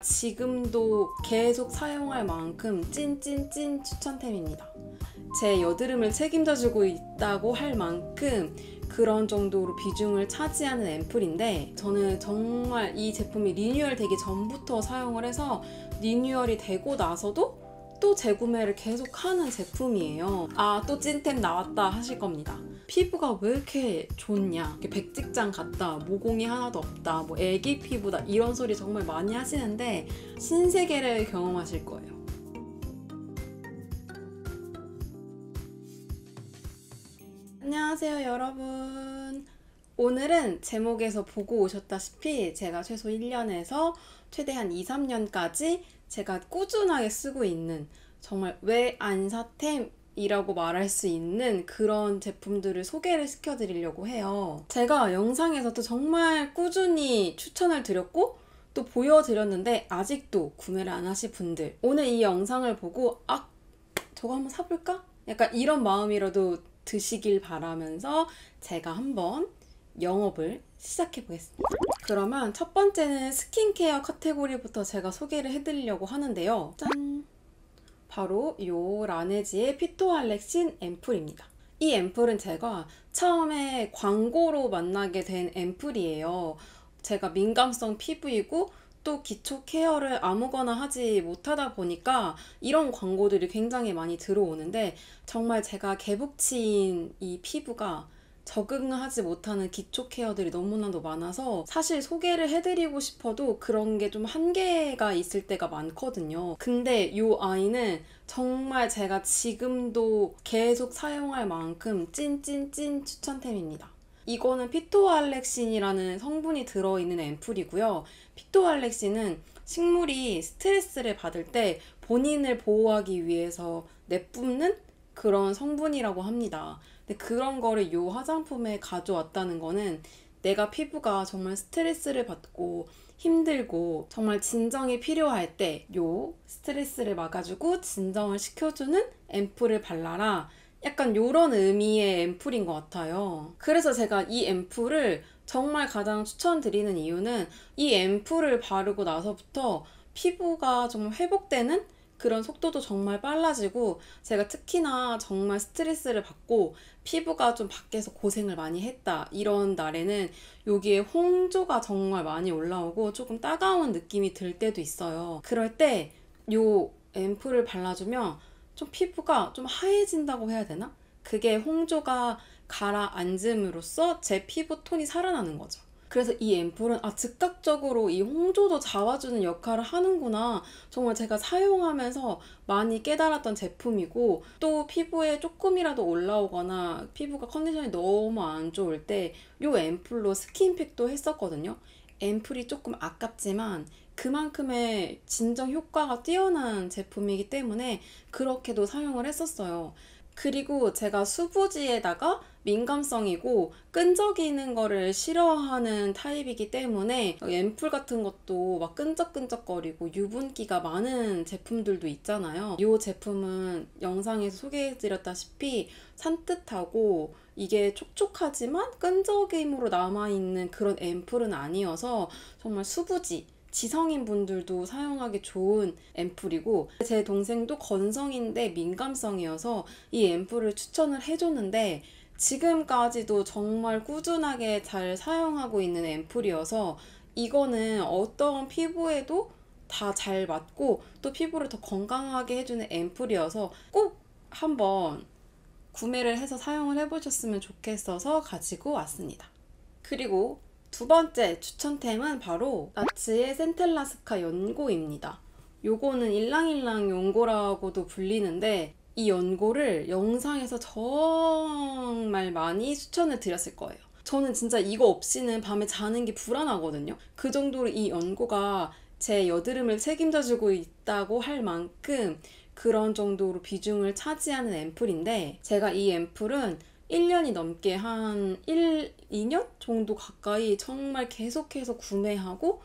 지금도 계속 사용할 만큼 찐찐찐 추천템입니다. 제 여드름을 책임져주고 있다고 할 만큼 그런 정도로 비중을 차지하는 앰플인데, 저는 정말 이 제품이 리뉴얼 되기 전부터 사용을 해서 리뉴얼이 되고 나서도 또 재구매를 계속하는 제품이에요. 아, 또 찐템 나왔다 하실 겁니다. 피부가 왜 이렇게 좋냐, 백직장 같다, 모공이 하나도 없다, 뭐 애기 피부다, 이런 소리 정말 많이 하시는데 신세계를 경험하실 거예요. 안녕하세요 여러분. 오늘은 제목에서 보고 오셨다시피 제가 최소 1년에서 최대한 2-3년까지 제가 꾸준하게 쓰고 있는, 정말 왜 안 사템 이라고 말할 수 있는 그런 제품들을 소개를 시켜드리려고 해요. 제가 영상에서도 정말 꾸준히 추천을 드렸고 또 보여드렸는데 아직도 구매를 안 하신 분들, 오늘 이 영상을 보고 아, 저거 한번 사볼까? 약간 이런 마음이라도 드시길 바라면서 제가 한번 영업을 시작해 보겠습니다. 그러면 첫 번째는 스킨케어 카테고리부터 제가 소개를 해드리려고 하는데요. 짠! 바로 이 라네즈의 피토알렉신 앰플입니다. 이 앰플은 제가 처음에 광고로 만나게 된 앰플이에요. 제가 민감성 피부이고 또 기초 케어를 아무거나 하지 못하다 보니까 이런 광고들이 굉장히 많이 들어오는데, 정말 제가 개복치인 이 피부가 적응하지 못하는 기초 케어들이 너무나도 많아서 사실 소개를 해드리고 싶어도 그런 게 좀 한계가 있을 때가 많거든요. 근데 이 아이는 정말 제가 지금도 계속 사용할 만큼 찐찐찐 추천템입니다. 이거는 피토알렉신이라는 성분이 들어있는 앰플이고요. 피토알렉신은 식물이 스트레스를 받을 때 본인을 보호하기 위해서 내뿜는 그런 성분이라고 합니다. 근데 그런 거를 이 화장품에 가져왔다는 거는 내가 피부가 정말 스트레스를 받고 힘들고 정말 진정이 필요할 때 이 스트레스를 막아주고 진정을 시켜주는 앰플을 발라라, 약간 이런 의미의 앰플인 것 같아요. 그래서 제가 이 앰플을 정말 가장 추천드리는 이유는 이 앰플을 바르고 나서부터 피부가 정말 회복되는 그런 속도도 정말 빨라지고, 제가 특히나 정말 스트레스를 받고 피부가 좀 밖에서 고생을 많이 했다 이런 날에는 여기에 홍조가 정말 많이 올라오고 조금 따가운 느낌이 들 때도 있어요. 그럴 때 이 앰플을 발라주면 좀 피부가 좀 하얘진다고 해야 되나? 그게 홍조가 가라앉음으로써 제 피부 톤이 살아나는 거죠. 그래서 이 앰플은 즉각적으로 이 홍조도 잡아주는 역할을 하는구나, 정말 제가 사용하면서 많이 깨달았던 제품이고, 또 피부에 조금이라도 올라오거나 피부가 컨디션이 너무 안 좋을 때 이 앰플로 스킨팩도 했었거든요. 앰플이 조금 아깝지만 그만큼의 진정 효과가 뛰어난 제품이기 때문에 그렇게도 사용을 했었어요. 그리고 제가 수부지에다가 민감성이고 끈적이는 거를 싫어하는 타입이기 때문에 앰플 같은 것도 막 끈적끈적거리고 유분기가 많은 제품들도 있잖아요. 이 제품은 영상에서 소개해드렸다시피 산뜻하고 이게 촉촉하지만 끈적임으로 남아있는 그런 앰플은 아니어서 정말 수부지 지성인 분들도 사용하기 좋은 앰플이고, 제 동생도 건성인데 민감성이어서 이 앰플을 추천을 해줬는데 지금까지도 정말 꾸준하게 잘 사용하고 있는 앰플이어서 이거는 어떤 피부에도 다 잘 맞고 또 피부를 더 건강하게 해주는 앰플이어서 꼭 한번 구매를 해서 사용을 해보셨으면 좋겠어서 가지고 왔습니다. 그리고 두 번째 추천템은 바로 나츠의 센텔라스카 연고입니다. 요거는 일랑일랑 연고라고도 불리는데 이 연고를 영상에서 정말 많이 추천을 드렸을 거예요. 저는 진짜 이거 없이는 밤에 자는 게 불안하거든요. 그 정도로 이 연고가 제 여드름을 책임져주고 있다고 할 만큼 그런 정도로 비중을 차지하는 앰플인데, 제가 이 앰플은 1년이 넘게 한 2년 정도 가까이 정말 계속해서 구매하고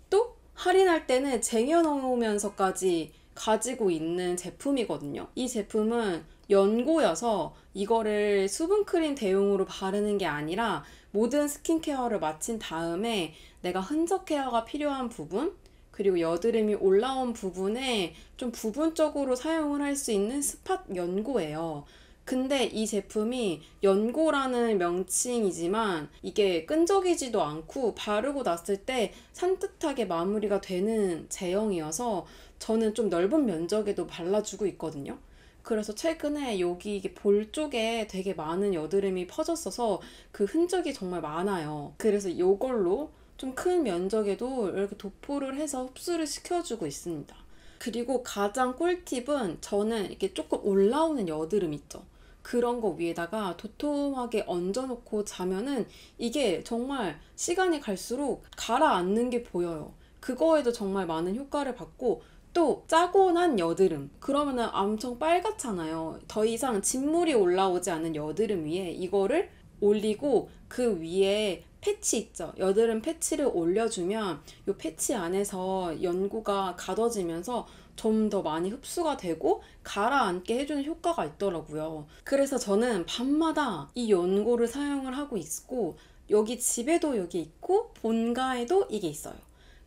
또 할인할 때는 쟁여놓으면서까지 가지고 있는 제품이거든요. 이 제품은 연고여서 이거를 수분크림 대용으로 바르는 게 아니라 모든 스킨케어를 마친 다음에 내가 흔적 케어가 필요한 부분, 그리고 여드름이 올라온 부분에 좀 부분적으로 사용을 할 수 있는 스팟 연고예요. 근데 이 제품이 연고라는 명칭이지만 이게 끈적이지도 않고 바르고 났을 때 산뜻하게 마무리가 되는 제형이어서 저는 좀 넓은 면적에도 발라주고 있거든요. 그래서 최근에 여기 이게 볼 쪽에 되게 많은 여드름이 퍼졌어서 그 흔적이 정말 많아요. 그래서 이걸로 좀 큰 면적에도 이렇게 도포를 해서 흡수를 시켜주고 있습니다. 그리고 가장 꿀팁은 저는 이렇게 조금 올라오는 여드름 있죠. 그런 거 위에다가 도톰하게 얹어놓고 자면은 이게 정말 시간이 갈수록 가라앉는 게 보여요. 그거에도 정말 많은 효과를 받고, 또 짜고 난 여드름 그러면은 엄청 빨갛잖아요. 더 이상 진물이 올라오지 않은 여드름 위에 이거를 올리고 그 위에 패치 있죠. 여드름 패치를 올려주면 이 패치 안에서 연고가 가둬지면서 좀 더 많이 흡수가 되고 가라앉게 해주는 효과가 있더라고요. 그래서 저는 밤마다 이 연고를 사용을 하고 있고, 여기 집에도 여기 있고 본가에도 이게 있어요.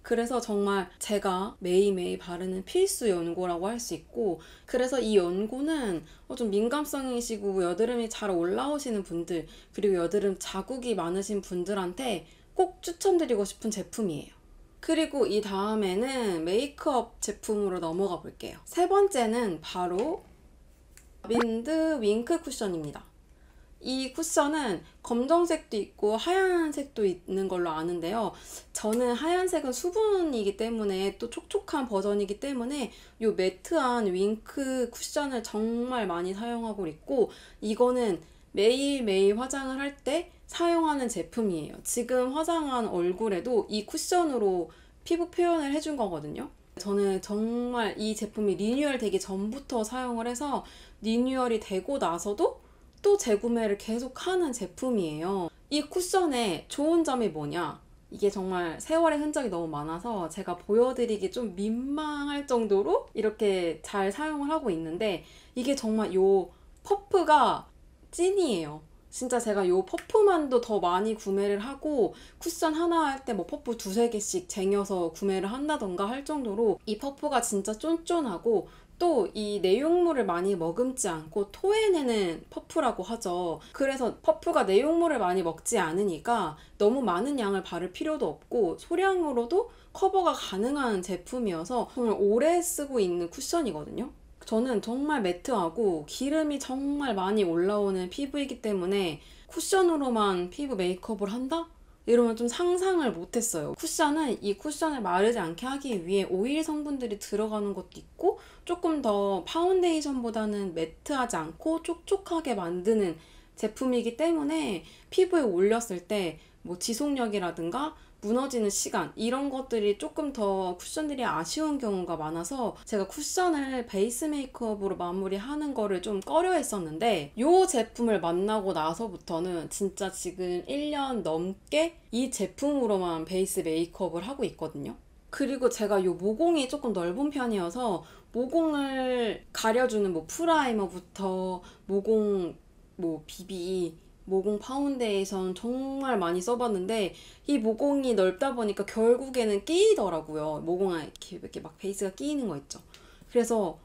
그래서 정말 제가 매일매일 바르는 필수 연고라고 할 수 있고, 그래서 이 연고는 좀 민감성이시고 여드름이 잘 올라오시는 분들, 그리고 여드름 자국이 많으신 분들한테 꼭 추천드리고 싶은 제품이에요. 그리고 이 다음에는 메이크업 제품으로 넘어가 볼게요. 세 번째는 바로 민드 윙크 쿠션입니다. 이 쿠션은 검정색도 있고 하얀색도 있는 걸로 아는데요. 저는 하얀색은 수분이기 때문에 또 촉촉한 버전이기 때문에 이 매트한 윙크 쿠션을 정말 많이 사용하고 있고, 이거는 매일매일 화장을 할 때 사용하는 제품이에요. 지금 화장한 얼굴에도 이 쿠션으로 피부 표현을 해준 거거든요. 저는 정말 이 제품이 리뉴얼 되기 전부터 사용을 해서 리뉴얼이 되고 나서도 또 재구매를 계속 하는 제품이에요. 이 쿠션의 좋은 점이 뭐냐? 이게 정말 세월의 흔적이 너무 많아서 제가 보여드리기 좀 민망할 정도로 이렇게 잘 사용을 하고 있는데, 이게 정말 요 퍼프가 찐이에요. 진짜 제가 요 퍼프만도 더 많이 구매를 하고, 쿠션 하나 할 때 뭐 퍼프 두세 개씩 쟁여서 구매를 한다던가 할 정도로 이 퍼프가 진짜 쫀쫀하고, 또 이 내용물을 많이 머금지 않고 토해내는 퍼프라고 하죠. 그래서 퍼프가 내용물을 많이 먹지 않으니까 너무 많은 양을 바를 필요도 없고 소량으로도 커버가 가능한 제품이어서 정말 오래 쓰고 있는 쿠션이거든요. 저는 정말 매트하고 기름이 정말 많이 올라오는 피부이기 때문에 쿠션으로만 피부 메이크업을 한다? 이러면 좀 상상을 못했어요. 쿠션은 이 쿠션을 마르지 않게 하기 위해 오일 성분들이 들어가는 것도 있고, 조금 더 파운데이션보다는 매트하지 않고 촉촉하게 만드는 제품이기 때문에 피부에 올렸을 때 뭐 지속력이라든가 무너지는 시간, 이런 것들이 조금 더 쿠션들이 아쉬운 경우가 많아서 제가 쿠션을 베이스 메이크업으로 마무리하는 거를 좀 꺼려 했었는데, 이 제품을 만나고 나서부터는 진짜 지금 1년 넘게 이 제품으로만 베이스 메이크업을 하고 있거든요. 그리고 제가 이 모공이 조금 넓은 편이어서 모공을 가려주는 뭐 프라이머부터 모공 뭐 비비, 모공 파운데이션 정말 많이 써봤는데, 이 모공이 넓다 보니까 결국에는 끼이더라고요. 모공에 이렇게 막 베이스가 끼이는 거 있죠. 그래서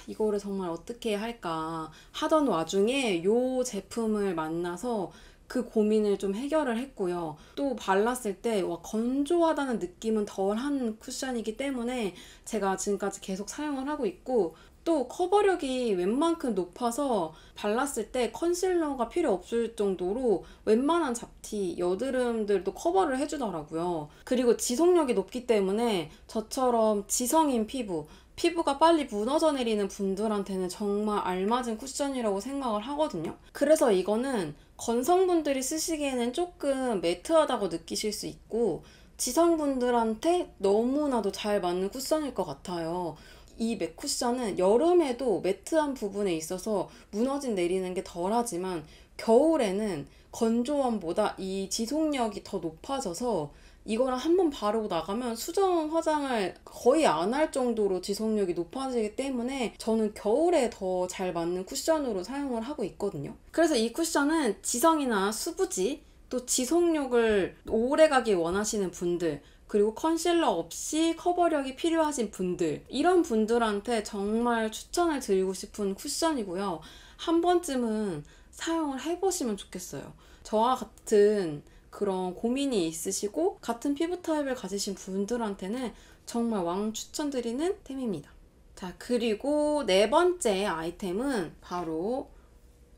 이거를 정말 어떻게 할까 하던 와중에 이 제품을 만나서 그 고민을 좀 해결을 했고요. 또 발랐을 때 건조하다는 느낌은 덜한 쿠션이기 때문에 제가 지금까지 계속 사용을 하고 있고, 또 커버력이 웬만큼 높아서 발랐을 때 컨실러가 필요 없을 정도로 웬만한 잡티, 여드름들도 커버를 해주더라고요. 그리고 지속력이 높기 때문에 저처럼 지성인 피부가 빨리 무너져 내리는 분들한테는 정말 알맞은 쿠션이라고 생각을 하거든요. 그래서 이거는 건성분들이 쓰시기에는 조금 매트하다고 느끼실 수 있고, 지성분들한테 너무나도 잘 맞는 쿠션일 것 같아요. 이 맥 쿠션은 여름에도 매트한 부분에 있어서 무너진 내리는 게 덜하지만 겨울에는 건조함보다 이 지속력이 더 높아져서 이거랑 한번 바르고 나가면 수정 화장을 거의 안 할 정도로 지속력이 높아지기 때문에 저는 겨울에 더 잘 맞는 쿠션으로 사용을 하고 있거든요. 그래서 이 쿠션은 지성이나 수부지, 또 지속력을 오래가길 원하시는 분들, 그리고 컨실러 없이 커버력이 필요하신 분들, 이런 분들한테 정말 추천을 드리고 싶은 쿠션이고요. 한 번쯤은 사용을 해보시면 좋겠어요. 저와 같은 그런 고민이 있으시고 같은 피부 타입을 가지신 분들한테는 정말 왕 추천드리는 템입니다. 자, 그리고 네 번째 아이템은 바로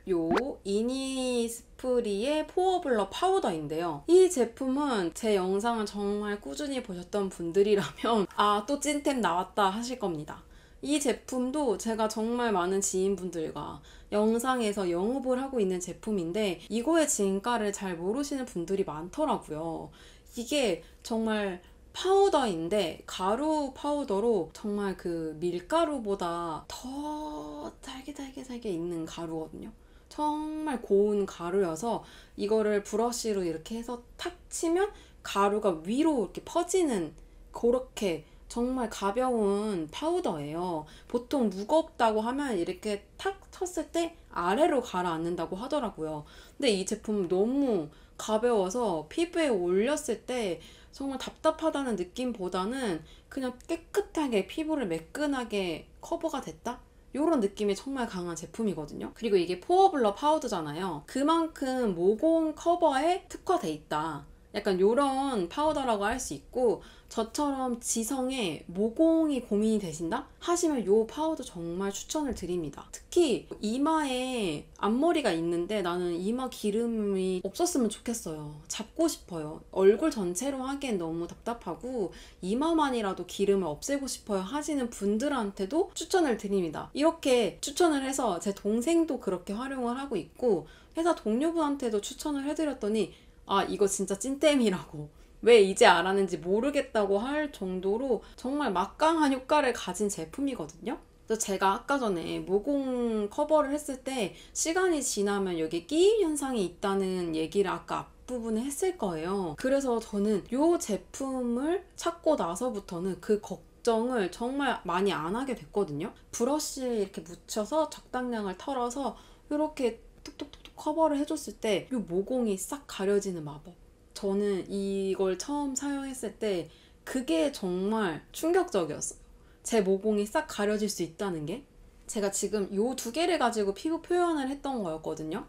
요 이니스프리의 포어블러 파우더인데요. 이 제품은 제 영상을 정말 꾸준히 보셨던 분들이라면 아, 또 찐템 나왔다 하실 겁니다. 이 제품도 제가 정말 많은 지인분들과 영상에서 영업을 하고 있는 제품인데 이거의 진가를 잘 모르시는 분들이 많더라고요. 이게 정말 파우더인데 가루 파우더로 정말 그 밀가루보다 더 잘게 있는 가루거든요. 정말 고운 가루여서 이거를 브러쉬로 이렇게 해서 탁 치면 가루가 위로 이렇게 퍼지는 그렇게 정말 가벼운 파우더예요. 보통 무겁다고 하면 이렇게 탁 쳤을 때 아래로 가라앉는다고 하더라고요. 근데 이 제품은 너무 가벼워서 피부에 올렸을 때 정말 답답하다는 느낌보다는 그냥 깨끗하게 피부를 매끈하게 커버가 됐다? 이런 느낌이 정말 강한 제품이거든요. 그리고 이게 포어블러 파우더잖아요. 그만큼 모공 커버에 특화돼 있다. 약간 이런 파우더라고 할 수 있고, 저처럼 지성에 모공이 고민이 되신다? 하시면 이 파우더 정말 추천을 드립니다. 특히 이마에 앞머리가 있는데 나는 이마 기름이 없었으면 좋겠어요. 잡고 싶어요. 얼굴 전체로 하기엔 너무 답답하고 이마만이라도 기름을 없애고 싶어요 하시는 분들한테도 추천을 드립니다. 이렇게 추천을 해서 제 동생도 그렇게 활용을 하고 있고 회사 동료분한테도 추천을 해드렸더니 아, 이거 진짜 찐템이라고, 왜 이제 알았는지 모르겠다고 할 정도로 정말 막강한 효과를 가진 제품이거든요. 그래서 제가 아까 전에 모공 커버를 했을 때 시간이 지나면 여기 끼임 현상이 있다는 얘기를 아까 앞부분에 했을 거예요. 그래서 저는 이 제품을 찾고 나서부터는 그 걱정을 정말 많이 안 하게 됐거든요. 브러쉬에 이렇게 묻혀서 적당량을 털어서 이렇게 톡톡톡톡 커버를 해줬을 때 이 모공이 싹 가려지는 마법. 저는 이걸 처음 사용했을 때 그게 정말 충격적이었어요. 제 모공이 싹 가려질 수 있다는 게. 제가 지금 이 두 개를 가지고 피부 표현을 했던 거였거든요.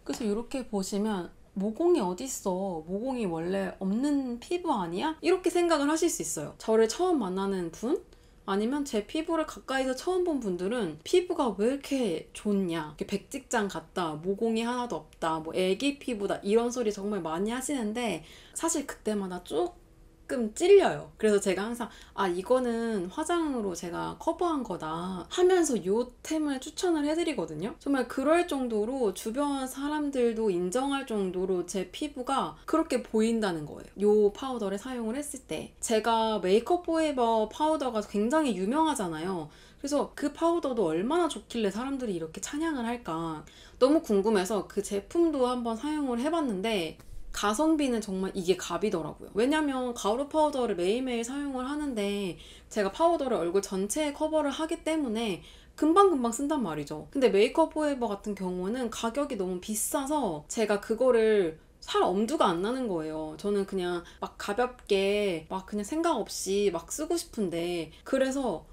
그래서 이렇게 보시면 모공이 어딨어? 모공이 원래 없는 피부 아니야? 이렇게 생각을 하실 수 있어요. 저를 처음 만나는 분? 아니면 제 피부를 가까이서 처음 본 분들은 피부가 왜 이렇게 좋냐, 이렇게 백직장 같다, 모공이 하나도 없다, 뭐 애기 피부다, 이런 소리 정말 많이 하시는데 사실 그때마다 조금 찔려요. 그래서 제가 항상 아, 이거는 화장으로 제가 커버한 거다 하면서 이 템을 추천을 해드리거든요. 정말 그럴 정도로 주변 사람들도 인정할 정도로 제 피부가 그렇게 보인다는 거예요. 이 파우더를 사용을 했을 때. 제가 메이크업 포에버 파우더가 굉장히 유명하잖아요. 그래서 그 파우더도 얼마나 좋길래 사람들이 이렇게 찬양을 할까 너무 궁금해서 그 제품도 한번 사용을 해봤는데 가성비는 정말 이게 갑이더라고요. 왜냐면 가루 파우더를 매일매일 사용을 하는데 제가 파우더를 얼굴 전체에 커버를 하기 때문에 금방금방 쓴단 말이죠. 근데 메이크업 포에버 같은 경우는 가격이 너무 비싸서 제가 그거를 살 엄두가 안 나는 거예요. 저는 그냥 막 가볍게 막 그냥 생각 없이 막 쓰고 싶은데, 그래서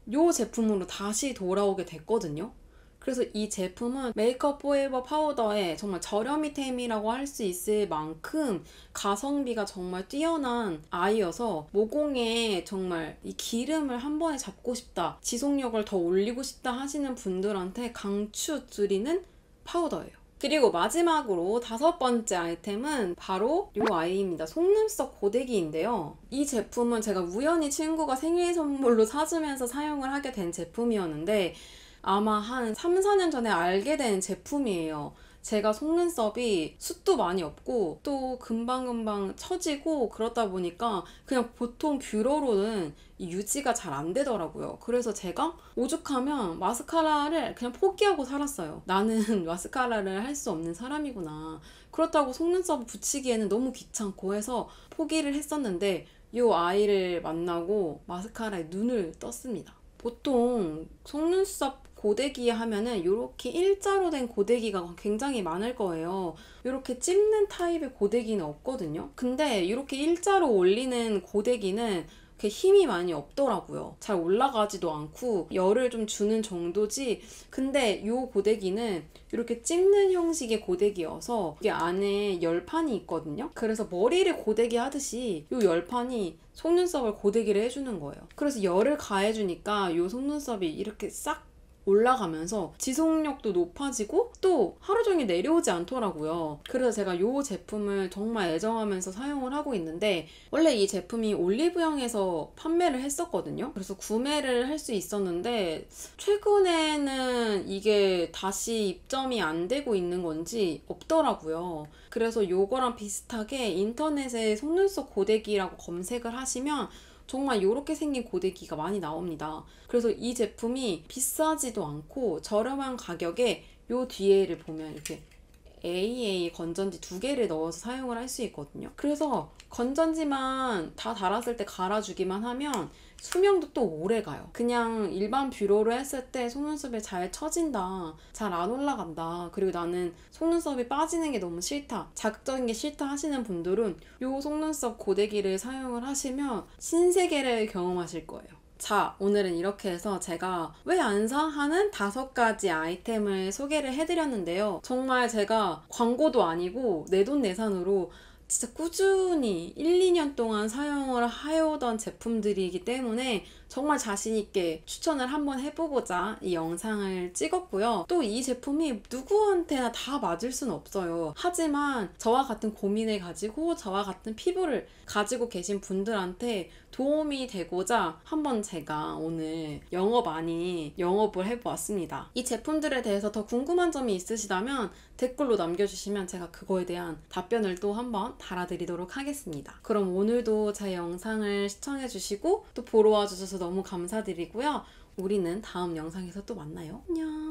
이 제품으로 다시 돌아오게 됐거든요. 그래서 이 제품은 메이크업 포에버 파우더의 정말 저렴이템이라고 할 수 있을 만큼 가성비가 정말 뛰어난 아이여서 모공에 정말 이 기름을 한 번에 잡고 싶다, 지속력을 더 올리고 싶다 하시는 분들한테 강추드리는 파우더예요. 그리고 마지막으로 다섯 번째 아이템은 바로 이 아이입니다. 속눈썹 고데기인데요. 이 제품은 제가 우연히 친구가 생일 선물로 사주면서 사용을 하게 된 제품이었는데 아마 한 3, 4년 전에 알게 된 제품이에요. 제가 속눈썹이 숱도 많이 없고 또 금방금방 처지고 그러다 보니까 그냥 보통 뷰러로는 유지가 잘 안 되더라고요. 그래서 제가 오죽하면 마스카라를 그냥 포기하고 살았어요. 나는 마스카라를 할 수 없는 사람이구나. 그렇다고 속눈썹을 붙이기에는 너무 귀찮고 해서 포기를 했었는데 이 아이를 만나고 마스카라에 눈을 떴습니다. 보통 속눈썹 고데기 하면은 이렇게 일자로 된 고데기가 굉장히 많을 거예요. 이렇게 찝는 타입의 고데기는 없거든요. 근데 이렇게 일자로 올리는 고데기는 그렇게 힘이 많이 없더라고요. 잘 올라가지도 않고 열을 좀 주는 정도지. 근데 이 고데기는 이렇게 찝는 형식의 고데기여서 이게 안에 열판이 있거든요. 그래서 머리를 고데기 하듯이 이 열판이 속눈썹을 고데기를 해주는 거예요. 그래서 열을 가해주니까 이 속눈썹이 이렇게 싹 올라가면서 지속력도 높아지고 또 하루 종일 내려오지 않더라고요. 그래서 제가 이 제품을 정말 애정하면서 사용을 하고 있는데, 원래 이 제품이 올리브영에서 판매를 했었거든요. 그래서 구매를 할 수 있었는데 최근에는 이게 다시 입점이 안 되고 있는 건지 없더라고요. 그래서 요거랑 비슷하게 인터넷에 속눈썹 고데기라고 검색을 하시면 정말 이렇게 생긴 고데기가 많이 나옵니다. 그래서 이 제품이 비싸지도 않고 저렴한 가격에 요 뒤에를 보면 이렇게 AA 건전지 2개를 넣어서 사용을 할 수 있거든요. 그래서 건전지만 다 달았을 때 갈아주기만 하면 수명도 또 오래 가요. 그냥 일반 뷰러로 했을 때 속눈썹이 잘 처진다, 잘 안 올라간다, 그리고 나는 속눈썹이 빠지는 게 너무 싫다, 자극적인 게 싫다 하시는 분들은 이 속눈썹 고데기를 사용을 하시면 신세계를 경험하실 거예요. 자, 오늘은 이렇게 해서 제가 왜 안 사? 하는 5가지 아이템을 소개를 해드렸는데요. 정말 제가 광고도 아니고 내돈내산으로 진짜 꾸준히 1, 2년 동안 사용을 해오던 제품들이기 때문에 정말 자신있게 추천을 한번 해보고자 이 영상을 찍었고요. 또 이 제품이 누구한테나 다 맞을 수는 없어요. 하지만 저와 같은 고민을 가지고 저와 같은 피부를 가지고 계신 분들한테 도움이 되고자 한번 제가 오늘 영업을 해보았습니다. 이 제품들에 대해서 더 궁금한 점이 있으시다면 댓글로 남겨주시면 제가 그거에 대한 답변을 또 한번 달아드리도록 하겠습니다. 그럼 오늘도 제 영상을 시청해주시고 또 보러 와주셔서 너무 감사드리고요. 우리는 다음 영상에서 또 만나요. 안녕.